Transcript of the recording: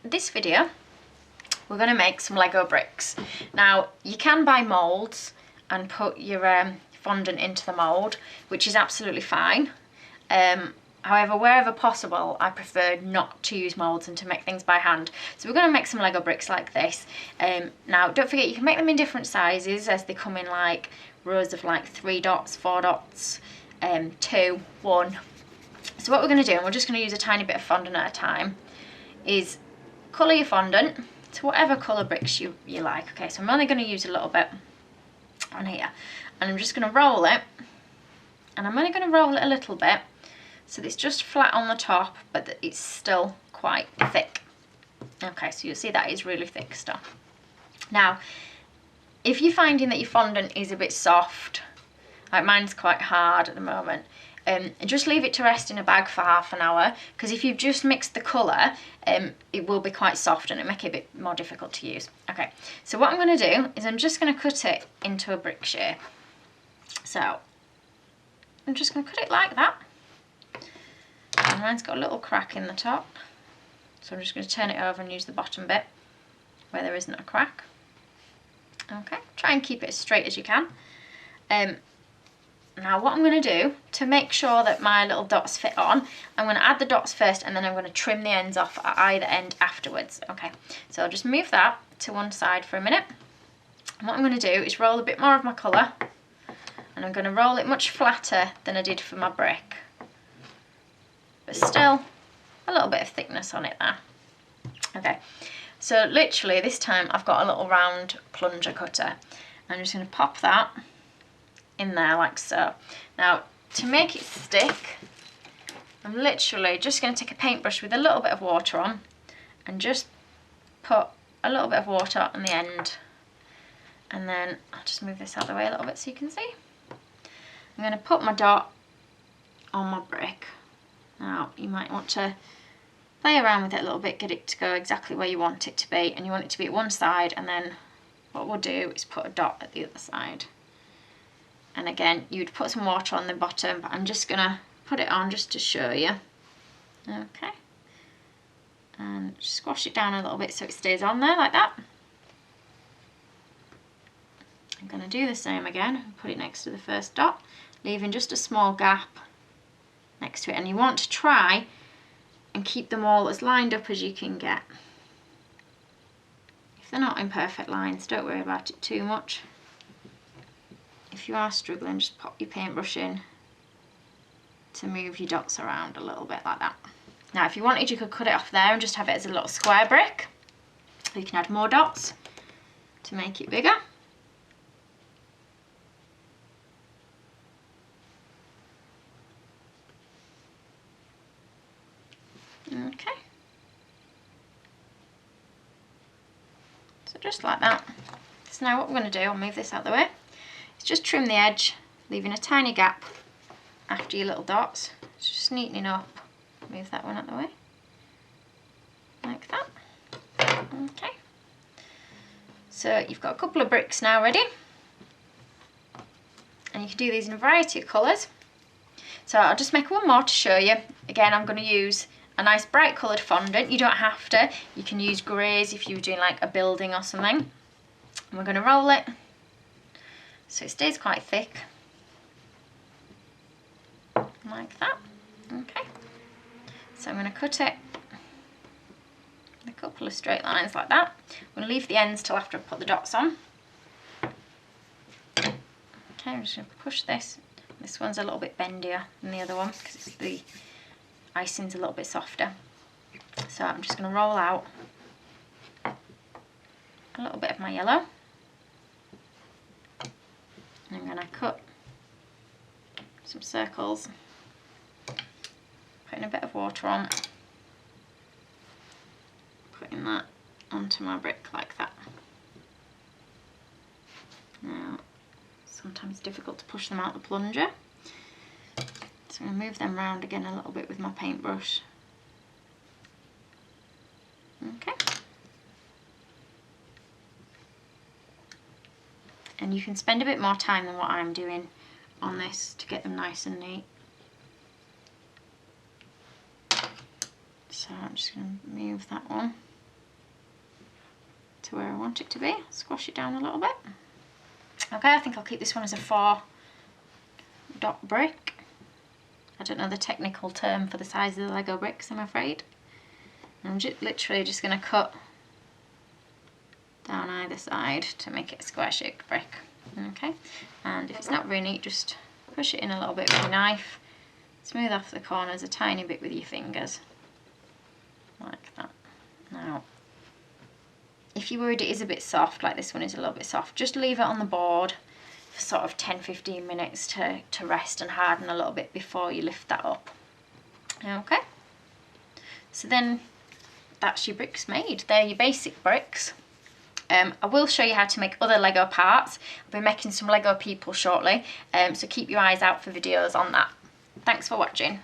this video we're going to make some Lego bricks. Now you can buy moulds and put your fondant into the mould, which is absolutely fine. However, wherever possible, I prefer not to use moulds and to make things by hand. So we're going to make some Lego bricks like this. Now, don't forget you can make them in different sizes, as they come in like rows of like 3 dots, 4 dots, 2, 1. So what we're going to do, and we're just going to use a tiny bit of fondant at a time, is colour your fondant to whatever colour bricks you like. Okay, so I'm only going to use a little bit on here. And I'm just going to roll it. And I'm only going to roll it a little bit, so it's just flat on the top, but it's still quite thick. Okay, so you'll see that is really thick stuff. Now, if you're finding that your fondant is a bit soft, like mine's quite hard at the moment, just leave it to rest in a bag for half an hour, because if you've just mixed the colour, it will be quite soft and it'll make it a bit more difficult to use. Okay, so what I'm going to do is I'm just going to cut it into a brick shape. So I'm just going to cut it like that. And mine's got a little crack in the top, so I'm just going to turn it over and use the bottom bit where there isn't a crack. Okay, try and keep it as straight as you can. Now what I'm going to do to make sure that my little dots fit on, I'm going to add the dots first and then I'm going to trim the ends off at either end afterwards. Okay, so I'll just move that to one side for a minute. And what I'm going to do is roll a bit more of my colour, and I'm going to roll it much flatter than I did for my brick, but still a little bit of thickness on it there. Okay, so literally this time I've got a little round plunger cutter. I'm just going to pop that in there like so. Now to make it stick, I'm literally just going to take a paintbrush with a little bit of water on and just put a little bit of water on the end, and then I'll just move this out of the way a little bit so you can see. I'm going to put my dot on my brick. Now you might want to play around with it a little bit, get it to go exactly where you want it to be, and you want it to be at one side, and then what we'll do is put a dot at the other side. And again, you'd put some water on the bottom, but I'm just going to put it on just to show you. Okay, and squash it down a little bit so it stays on there like that. I'm going to do the same again, put it next to the first dot, leaving just a small gap next to it, and you want to try and keep them all as lined up as you can get. If they're not in perfect lines, don't worry about it too much. If you are struggling, just pop your paintbrush in to move your dots around a little bit like that. Now if you wanted, you could cut it off there and just have it as a little square brick. You can add more dots to make it bigger. Okay, so just like that. So now what we're going to do, I'll move this out of the way, is just trim the edge, leaving a tiny gap after your little dots. Just neatening up, move that one out of the way, like that. Okay, so you've got a couple of bricks now ready, and you can do these in a variety of colours. So I'll just make one more to show you. Again, I'm going to use a nice bright coloured fondant. You don't have to, you can use greys if you're doing like a building or something. And we're going to roll it so it stays quite thick, like that. Okay, so I'm going to cut it in a couple of straight lines like that. I'm going to leave the ends till after I put the dots on. Okay, I'm just going to push this. This one's a little bit bendier than the other one because the icing's a little bit softer. So I'm just going to roll out a little bit of my yellow. And I'm going to cut some circles, putting a bit of water on, putting that onto my brick like that. Now, sometimes it's difficult to push them out the plunger, so I'm going to move them around again a little bit with my paintbrush. Okay. And you can spend a bit more time than what I'm doing on this to get them nice and neat. So I'm just going to move that one to where I want it to be. Squash it down a little bit. Okay, I think I'll keep this one as a 4 dot brick. I don't know the technical term for the size of the Lego bricks, I'm afraid. I'm literally just going to cut down either side to make it a square shaped brick. Okay, and if it's not very neat, just push it in a little bit with your knife, smooth off the corners a tiny bit with your fingers, like that. Now, if you're worried it is a bit soft, like this one is a little bit soft, just leave it on the board for sort of 10-15 minutes to rest and harden a little bit before you lift that up. Okay, so then that's your bricks made. They're your basic bricks. I will show you how to make other Lego parts. I'll be making some Lego people shortly, so keep your eyes out for videos on that. Thanks for watching.